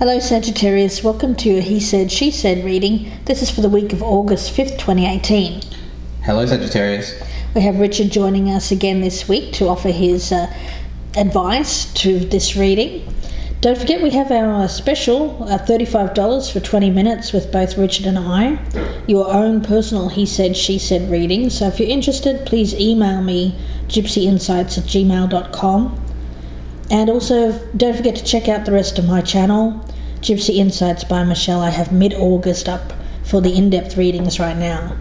Hello Sagittarius, welcome to your He Said, She Said reading. This is for the week of August 5th, 2018. Hello Sagittarius. We have Richard joining us again this week to offer his advice to this reading. Don't forget we have our special $35 for 20 minutes with both Richard and I, your own personal He Said, She Said reading. So if you're interested, please email me gypsyinsights@gmail.com. And also, don't forget to check out the rest of my channel, Gypsy Insights by Michelle. I have mid-August up for the in-depth readings right now.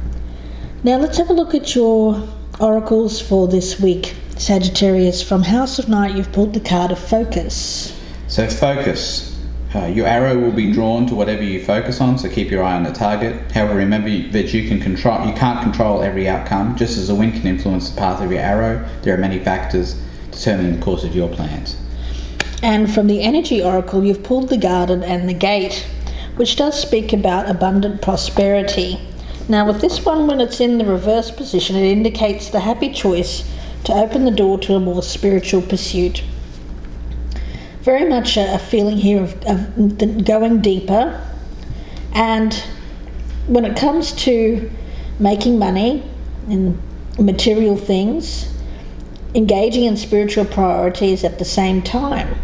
Now let's have a look at your oracles for this week. Sagittarius, from House of Night, you've pulled the card of Focus. So focus. Your arrow will be drawn to whatever you focus on, so keep your eye on the target. However, remember that you can't control every outcome. Just as a wind can influence the path of your arrow, there are many factors determining the course of your plans. And from the Energy Oracle, you've pulled the Garden and the Gate, which does speak about abundant prosperity. Now with this one, when it's in the reverse position, it indicates the happy choice to open the door to a more spiritual pursuit. Very much a feeling here of going deeper. And when it comes to making money and material things, engaging in spiritual priorities at the same time.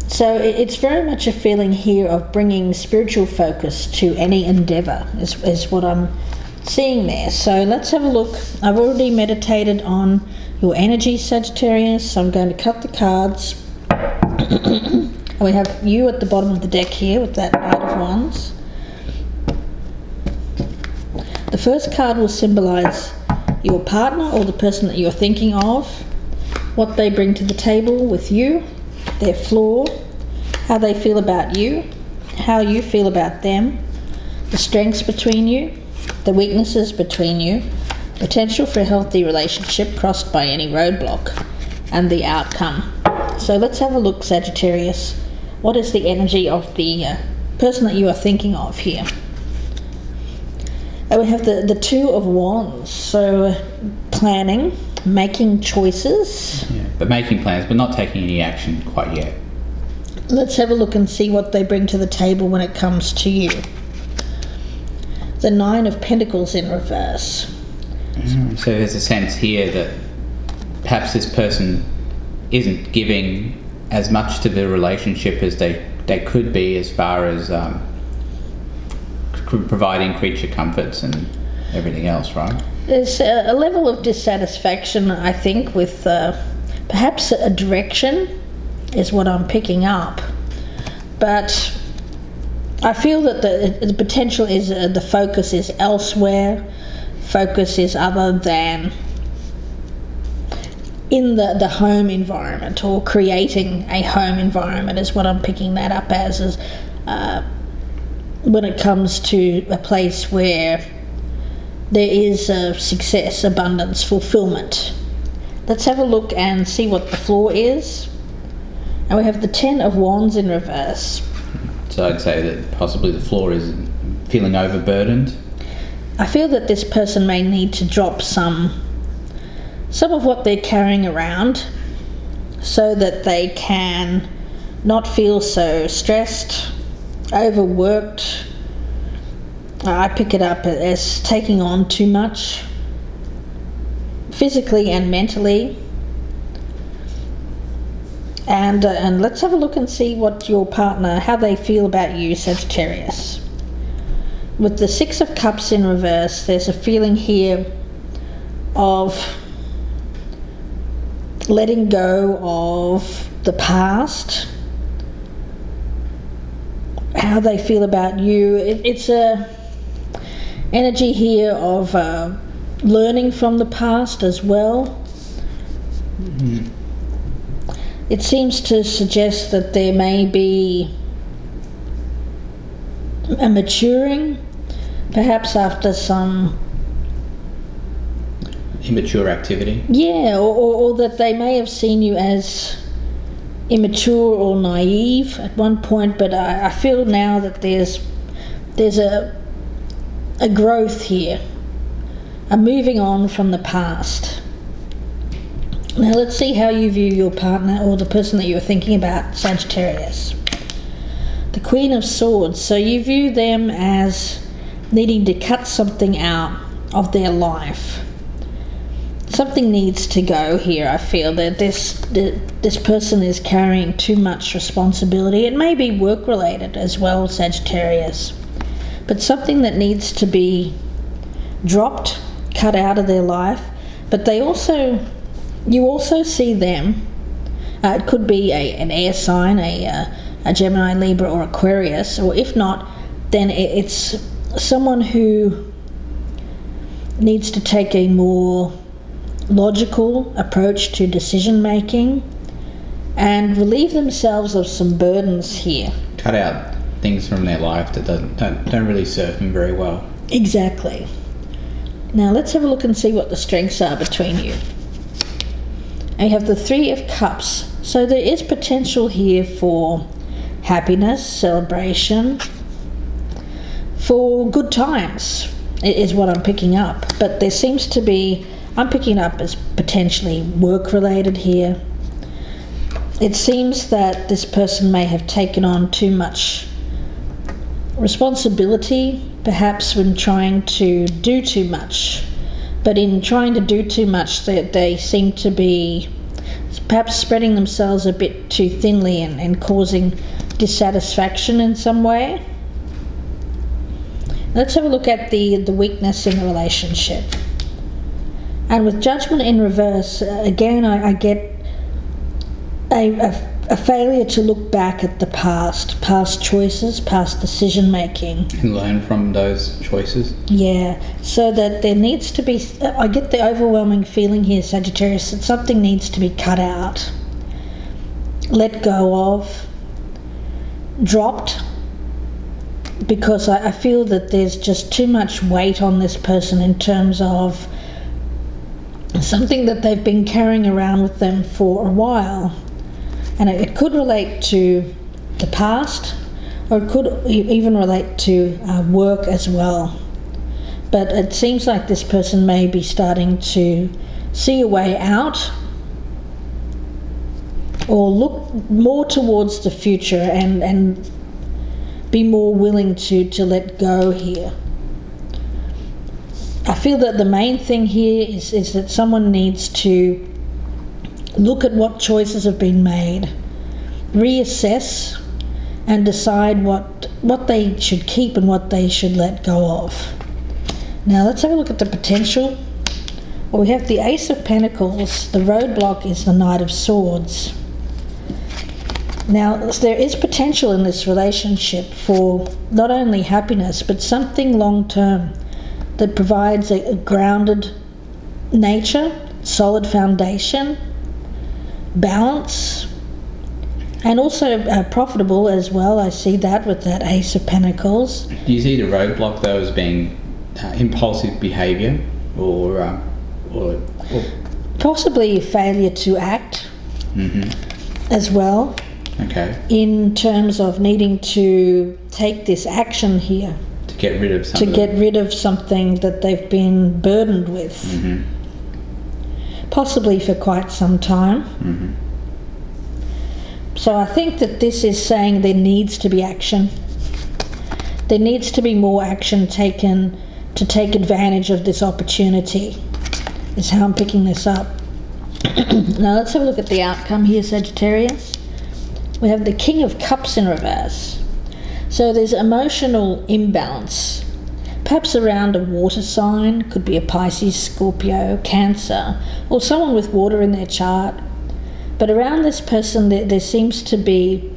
So it's very much a feeling here of bringing spiritual focus to any endeavor is what I'm seeing there. So let's have a look. I've already meditated on your energy, Sagittarius, so I'm going to cut the cards. We have you at the bottom of the deck here with that Knight of Wands. The first card will symbolize your partner or the person that you're thinking of, what they bring to the table with you, their flaw, how they feel about you, how you feel about them, the strengths between you, the weaknesses between you, potential for a healthy relationship crossed by any roadblock, and the outcome. So let's have a look, Sagittarius. What is the energy of the person that you are thinking of here? We have the Two of Wands, so planning, making choices. Yeah, but making plans, but not taking any action quite yet. Let's have a look and see what they bring to the table when it comes to you. The Nine of Pentacles in reverse. So there's a sense here that perhaps this person isn't giving as much to the relationship as they could be, as far as providing creature comforts and everything else, right? There's a level of dissatisfaction, I think, with perhaps a direction is what I'm picking up. But I feel that the potential is the focus is elsewhere. Focus is other than in the home environment, or creating a home environment is what I'm picking that up as, is when it comes to a place where there is success, abundance, fulfillment. Let's have a look and see what the flaw is. And we have the Ten of Wands in reverse. So I'd say that possibly the flaw is feeling overburdened. I feel that this person may need to drop some of what they're carrying around so that they can not feel so stressed, overworked. I pick it up as taking on too much, physically and mentally. And let's have a look and see what your partner, how they feel about you, Sagittarius. With the Six of Cups in reverse, there's a feeling here of letting go of the past, how they feel about you. It's a energy here of learning from the past as well. Mm-hmm. It seems to suggest that there may be a maturing, perhaps after some immature activity. Yeah, or that they may have seen you as immature or naive at one point, but I feel now that there's a growth here, a moving on from the past. Now let's see how you view your partner or the person that you're thinking about, Sagittarius. the Queen of Swords. So you view them as needing to cut something out of their life. Something needs to go here. I feel that this person is carrying too much responsibility. It may be work related as well, Sagittarius, but something that needs to be dropped, cut out of their life. But you also see them, it could be an air sign, a Gemini, Libra or Aquarius, or if not, then it's someone who needs to take a more logical approach to decision making and relieve themselves of some burdens here. Cut out things from their life that don't really serve them very well. Exactly. Now let's have a look and see what the strengths are between you. And you have the Three of Cups. So there is potential here for happiness, celebration, for good times is what I'm picking up. But there seems to be, I'm picking up as potentially work related here. It seems that this person may have taken on too much responsibility, perhaps when trying to do too much. But in trying to do too much, they seem to be perhaps spreading themselves a bit too thinly and causing dissatisfaction in some way. Let's have a look at the weakness in the relationship. And with Judgment in reverse, again, I get a failure to look back at the past choices, past decision making. And learn from those choices. Yeah, so that there needs to be, I get the overwhelming feeling here, Sagittarius, that something needs to be cut out, let go of, dropped, because I feel that there's just too much weight on this person in terms of something that they've been carrying around with them for a while. And it could relate to the past, or it could even relate to work as well. But it seems like this person may be starting to see a way out or look more towards the future and be more willing to let go here. I feel that the main thing here is that someone needs to look at what choices have been made, reassess, and decide what they should keep and what they should let go of. Now let's have a look at the potential. Well, we have the Ace of Pentacles. The roadblock is the Knight of Swords. Now there is potential in this relationship for not only happiness but something long-term that provides a grounded nature, solid foundation, balance, and also profitable as well. I see that with that Ace of Pentacles. Do you see the roadblock though as being impulsive behaviour or possibly failure to act as well? Okay. In terms of needing to take this action here to get rid of something that they've been burdened with, possibly for quite some time. So I think that this is saying there needs to be action. There needs to be more action taken to take advantage of this opportunity, is how I'm picking this up. Now let's have a look at the outcome here, Sagittarius. We have the King of Cups in reverse. So there's emotional imbalance, perhaps around a water sign, could be a Pisces, Scorpio, Cancer, or someone with water in their chart. But around this person there seems to be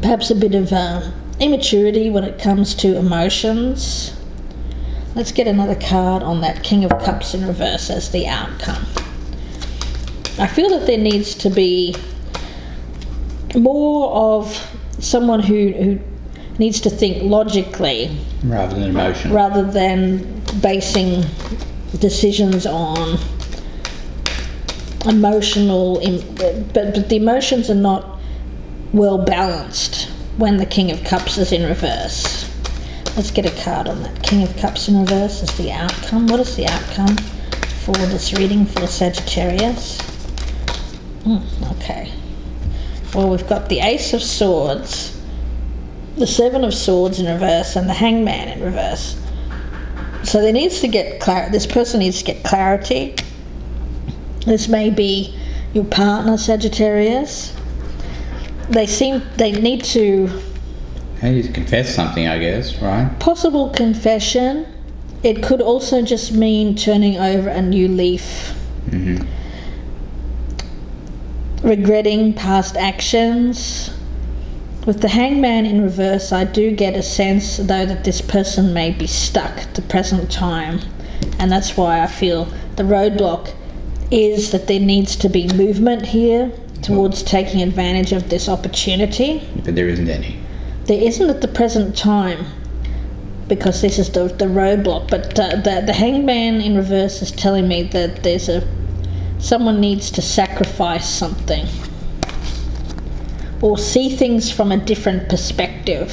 perhaps a bit of immaturity when it comes to emotions. Let's get another card on that King of Cups in reverse as the outcome. I feel that there needs to be more of someone who needs to think logically rather than emotion, rather than basing decisions on emotional, but the emotions are not well balanced when the King of Cups is in reverse. Let's get a card on that King of Cups in reverse as the outcome. What is the outcome for this reading for Sagittarius? Okay. Well, we've got the Ace of Swords, the Seven of Swords in reverse and the Hangman in reverse. So there needs to get this person needs to get clarity. This may be your partner, Sagittarius. They need to... They need to confess something, I guess, right? Possible confession. It could also just mean turning over a new leaf. Mm-hmm. Regretting past actions. With the Hangman in reverse, I do get a sense, though, that this person may be stuck at the present time. And that's why I feel the roadblock is that there needs to be movement here towards taking advantage of this opportunity. But there isn't any. There isn't at the present time, because this is the roadblock. But the Hangman in reverse is telling me that someone needs to sacrifice something, or see things from a different perspective.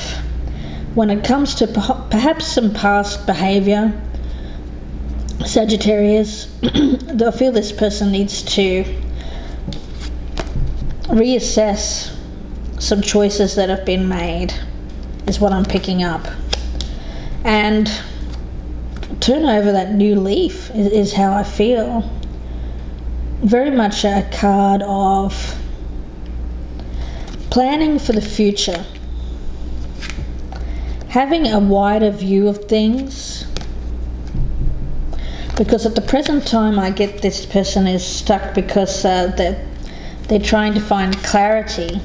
When it comes to perhaps some past behaviour, Sagittarius, I feel this person needs to reassess some choices that have been made, is what I'm picking up. And turn over that new leaf is how I feel. Very much a card of planning for the future, having a wider view of things, because at the present time I get this person is stuck because they're trying to find clarity,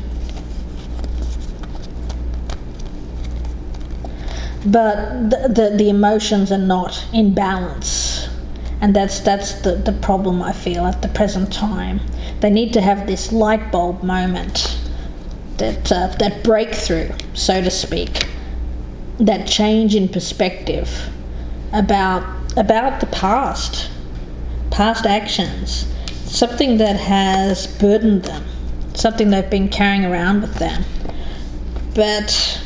but the emotions are not in balance, and that's the problem I feel at the present time. They need to have this light bulb moment, that breakthrough, so to speak, that change in perspective about the past actions, something that has burdened them, something they've been carrying around with them. But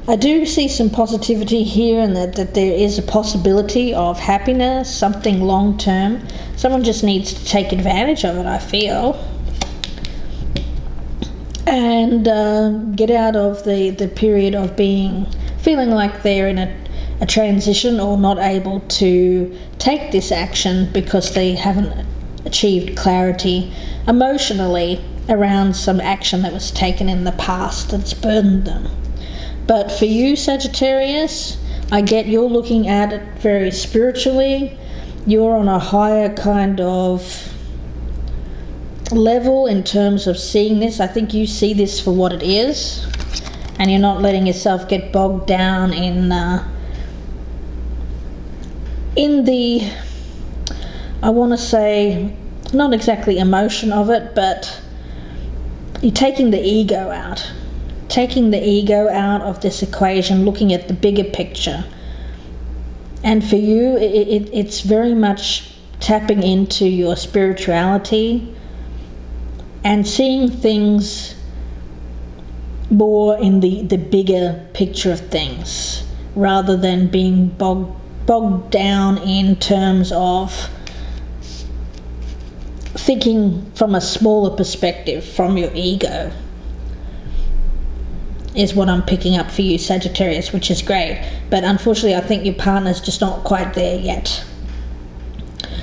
I do see some positivity here, and that there is a possibility of happiness, something long term. Someone just needs to take advantage of it, I feel, and get out of the period of feeling like they're in a transition, or not able to take this action because they haven't achieved clarity emotionally around some action that was taken in the past that's burdened them. But for you, Sagittarius, I get you're looking at it very spiritually. You're on a higher kind of level in terms of seeing this. I think you see this for what it is, and you're not letting yourself get bogged down in the, I want to say, not exactly emotion of it, but you're taking the ego out. Taking the ego out of this equation, looking at the bigger picture. And for you, it's very much tapping into your spirituality and seeing things more in the bigger picture of things, rather than being bogged down in terms of thinking from a smaller perspective, from your ego, is what I'm picking up for you, Sagittarius, which is great. But unfortunately, I think your partner's just not quite there yet.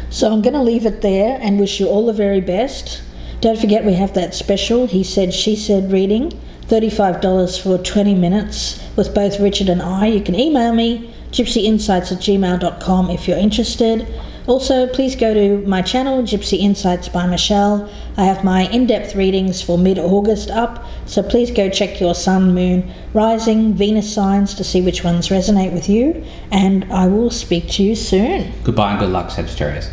So I'm going to leave it there and wish you all the very best. Don't forget, we have that special He Said, She Said reading, $35 for 20 minutes with both Richard and I. You can email me, gypsyinsights@gmail.com, if you're interested. Also, please go to my channel, Gypsy Insights by Michelle. I have my in-depth readings for mid-August up, so please go check your Sun, Moon, Rising, Venus signs to see which ones resonate with you, and I will speak to you soon. Goodbye and good luck, Sagittarius.